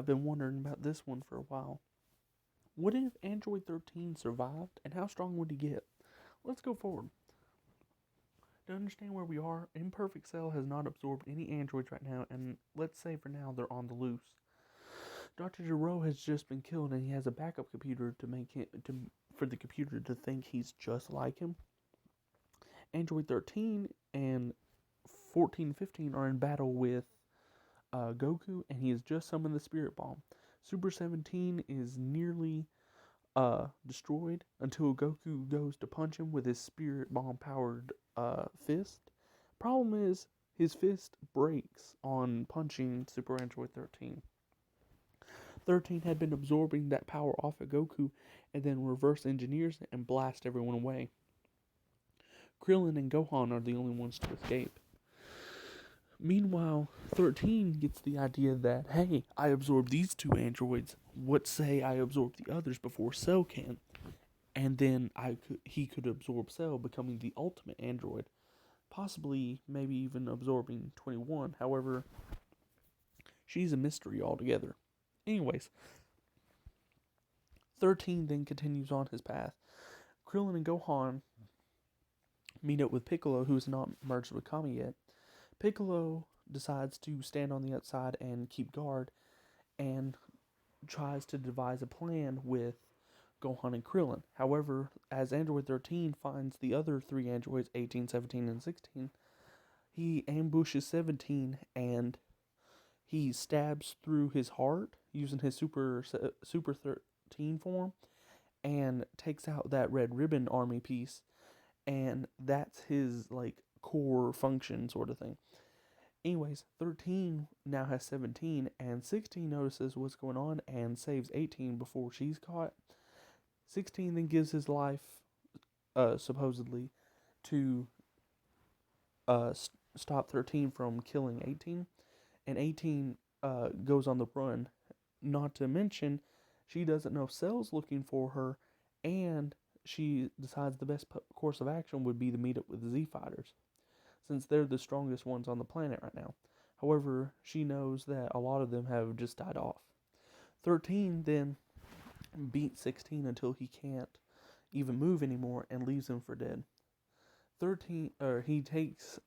I've been wondering about this one for a while. What if Android 13 survived, and how strong would he get? Let's go forward. To understand where we are, Imperfect Cell has not absorbed any androids right now, and let's say for now they're on the loose. Dr. Giro has just been killed, and he has a backup computer to make him for the computer to think he's just like him. Android 13 and 14 and 15 are in battle with Goku, and he has just summoned the Spirit Bomb. Super 17 is nearly destroyed until Goku goes to punch him with his Spirit Bomb powered fist. Problem is, his fist breaks on punching Super Android 13. 13 had been absorbing that power off of Goku and then reverse engineers it and blast everyone away. Krillin and Gohan are the only ones to escape. Meanwhile, 13 gets the idea that, hey, I absorbed these two androids. What say I absorb the others before Cell can? And then he could absorb Cell, becoming the ultimate android. Possibly, maybe even absorbing 21. However, she's a mystery altogether. Anyways, 13 then continues on his path. Krillin and Gohan meet up with Piccolo, who is not merged with Kami yet. Piccolo decides to stand on the outside and keep guard, and tries to devise a plan with Gohan and Krillin. However, as Android 13 finds the other three androids, 18, 17, and 16, he ambushes 17 and he stabs through his heart using his Super 13 form and takes out that Red Ribbon army piece, and that's his core function sort of thing. Anyways, 13 now has 17, and 16 notices what's going on and saves 18 before she's caught. 16 then gives his life, supposedly, to stop 13 from killing 18, and 18 goes on the run. Not to mention, she doesn't know Cell's looking for her, and she decides the best course of action would be to meet up with the Z Fighters, since they're the strongest ones on the planet right now. However, she knows that a lot of them have just died off. 13 then beats 16 until he can't even move anymore and leaves him for dead. He takes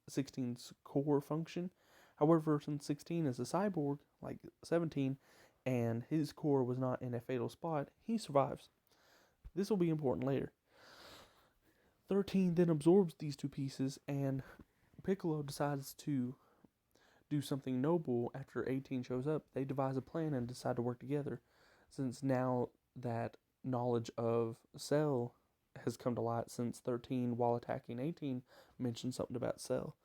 16's core function. However, since 16 is a cyborg, like 17, and his core was not in a fatal spot, he survives. This will be important later. 13 then absorbs these two pieces, and Piccolo decides to do something noble after 18 shows up. They devise a plan and decide to work together, since now that knowledge of Cell has come to light, since 13, while attacking 18, mentioned something about Cell.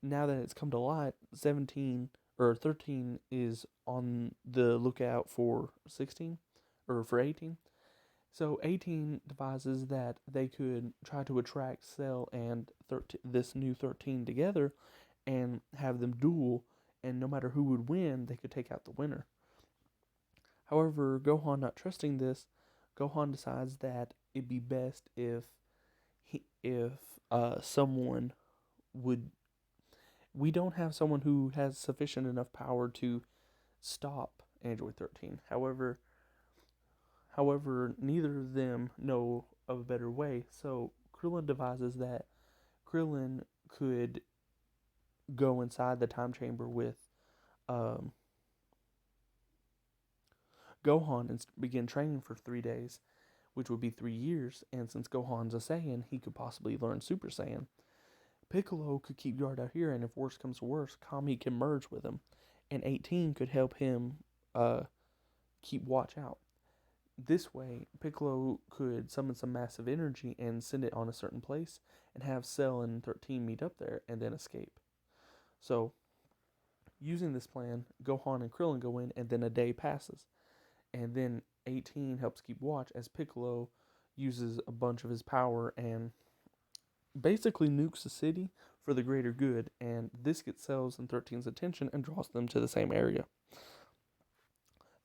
Now that it's come to light, 13 is on the lookout for 16, or for 18. So 18 devises that they could try to attract Cell and this new 13 together and have them duel, and no matter who would win, they could take out the winner. However, Gohan not trusting this, Gohan decides that it'd be best if someone would. We don't have someone who has sufficient enough power to stop Android 13. However, neither of them know of a better way, so Krillin devises that Krillin could go inside the time chamber with Gohan and begin training for 3 days, which would be 3 years, and since Gohan's a Saiyan, he could possibly learn Super Saiyan. Piccolo could keep guard out here, and if worse comes to worse, Kami can merge with him, and 18 could help him keep watch out. This way, Piccolo could summon some massive energy and send it on a certain place, and have Cell and 13 meet up there, and then escape. So, using this plan, Gohan and Krillin go in, and then a day passes. And then 18 helps keep watch as Piccolo uses a bunch of his power and basically nukes the city for the greater good, and this gets Cell's and 13's attention and draws them to the same area.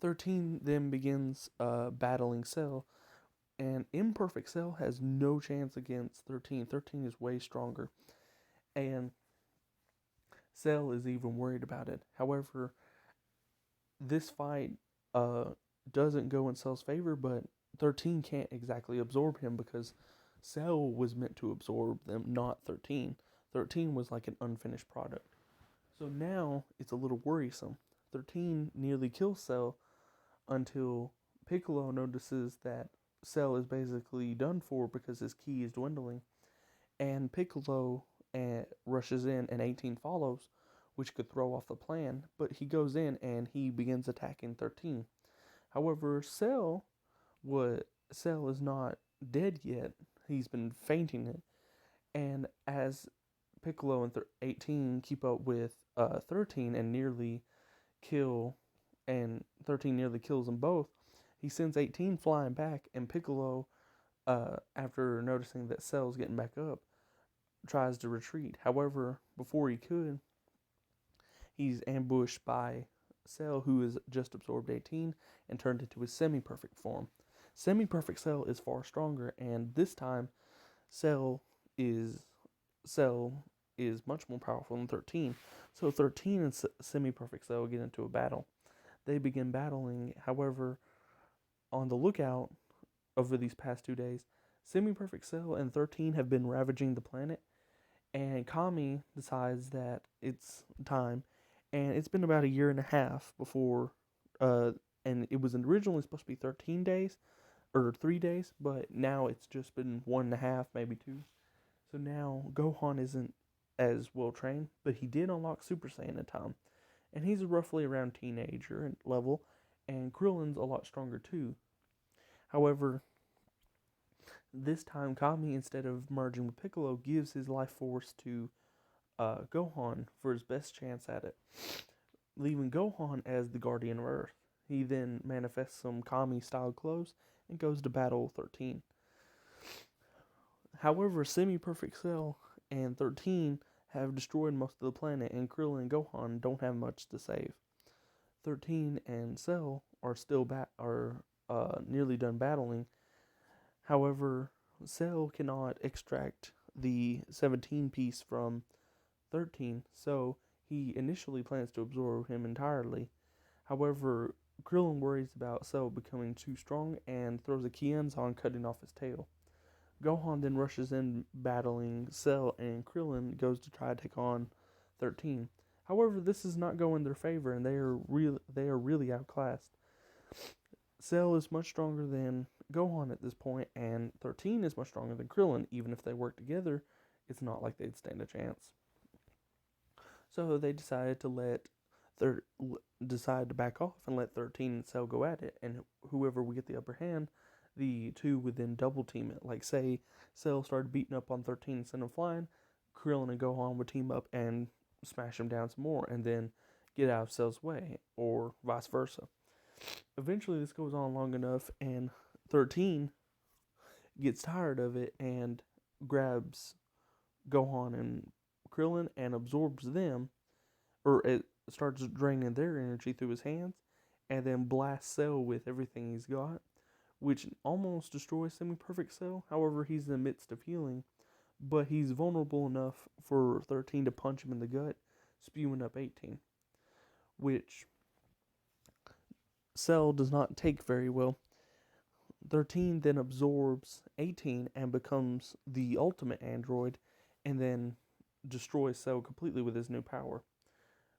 13 then begins battling Cell, and Imperfect Cell has no chance against 13. 13 is way stronger, and Cell is even worried about it. However, this fight uh, doesn't go in Cell's favor, but 13 can't exactly absorb him because Cell was meant to absorb them, not 13. 13 was like an unfinished product. So now it's a little worrisome. 13 nearly kills Cell until Piccolo notices that Cell is basically done for because his ki is dwindling. And Piccolo rushes in and 18 follows, which could throw off the plan, but he goes in and he begins attacking 13. However, Cell is not dead yet. He's been fainting it, and as Piccolo and 18 keep up with 13 and nearly kill, and 13 nearly kills them both, he sends 18 flying back, and Piccolo, after noticing that Cell's getting back up, tries to retreat. However, before he could, he's ambushed by Cell, who has just absorbed 18 and turned into his semi-perfect form. Semi-perfect Cell is far stronger, and this time Cell is Cell is much more powerful than 13. So 13 and semi-perfect Cell get into a battle. They begin battling. However, on the lookout over these past 2 days, semi-perfect Cell and 13 have been ravaging the planet, and Kami decides that it's time, and it's been about a year and a half before, and it was originally supposed to be 13 days, or 3 days, but now it's just been 1.5, maybe 2. So now Gohan isn't as well trained, but he did unlock Super Saiyan in time, and he's roughly around teenager level, and Krillin's a lot stronger too. However, this time Kami, instead of merging with Piccolo, gives his life force to Gohan for his best chance at it, leaving Gohan as the Guardian of Earth. He then manifests some Kami-style clothes and goes to battle 13. However, Semi-Perfect Cell and 13 have destroyed most of the planet, and Krillin and Gohan don't have much to save. 13 and Cell are still nearly done battling. However, Cell cannot extract the 17 piece from 13, so he initially plans to absorb him entirely. However, Krillin worries about Cell becoming too strong and throws a Kienzan, cutting off his tail. Gohan then rushes in battling Cell, and Krillin goes to try to take on 13. However, this is not going in their favor, and they are really outclassed. Cell is much stronger than Gohan at this point, and 13 is much stronger than Krillin. Even if they work together, it's not like they'd stand a chance. So they decided to back off and let 13 and Cell go at it, and whoever would get the upper hand, the two would then double team it. Like, say Cell started beating up on 13 and sent him flying, Krillin and Gohan would team up and smash him down some more, and then get out of Cell's way, or vice versa. Eventually, this goes on long enough, and 13 gets tired of it and grabs Gohan and Krillin and absorbs them, or it starts draining their energy through his hands, and then blasts Cell with everything he's got, which almost destroys Semi-Perfect Cell. However, he's in the midst of healing, but he's vulnerable enough for 13 to punch him in the gut, spewing up 18, which Cell does not take very well. 13 then absorbs 18 and becomes the ultimate android, and then destroys Cell completely with his new power.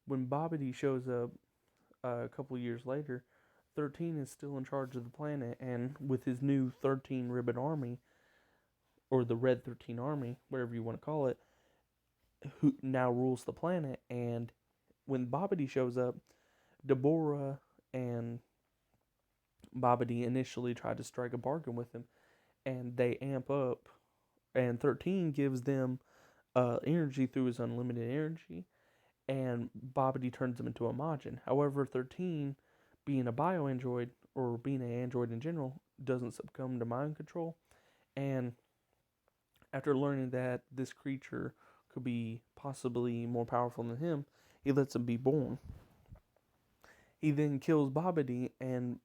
When Babidi shows up a couple years later, 13 is still in charge of the planet, and with his new 13 Ribbon Army, or the Red 13 Army, whatever you want to call it, who now rules the planet. And when Babidi shows up, Deborah and Babidi initially tried to strike a bargain with him, and they amp up, and 13 gives them energy through his unlimited energy, and Babidi turns him into a Majin. However, 13, being a bio-android, or being an android in general, doesn't succumb to mind control, and after learning that this creature could be possibly more powerful than him, he lets him be born. He then kills Babidi, and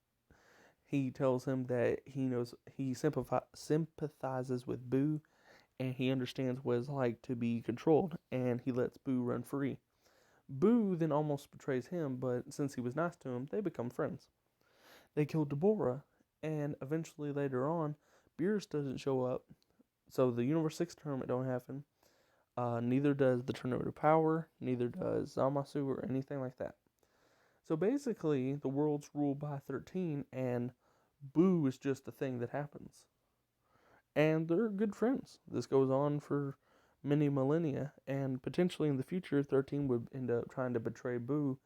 he tells him that he sympathizes with Boo, and he understands what it's like to be controlled, and he lets Boo run free. Boo then almost betrays him, but since he was nice to him, they become friends. They kill Deborah, and eventually later on, Beerus doesn't show up, so the Universe 6 tournament don't happen. Neither does the Tournament of Power, neither does Zamasu or anything like that. So basically, the world's ruled by 13, and Boo is just the thing that happens. And they're good friends. This goes on for many millennia, and potentially in the future, 13 would end up trying to betray Boo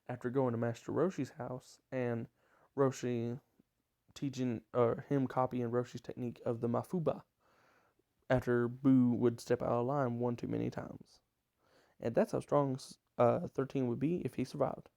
after going to Master Roshi's house, and Roshi teaching, or him copying Roshi's technique of the Mafuba after Boo would step out of line one too many times. And that's how strong 13 would be if he survived.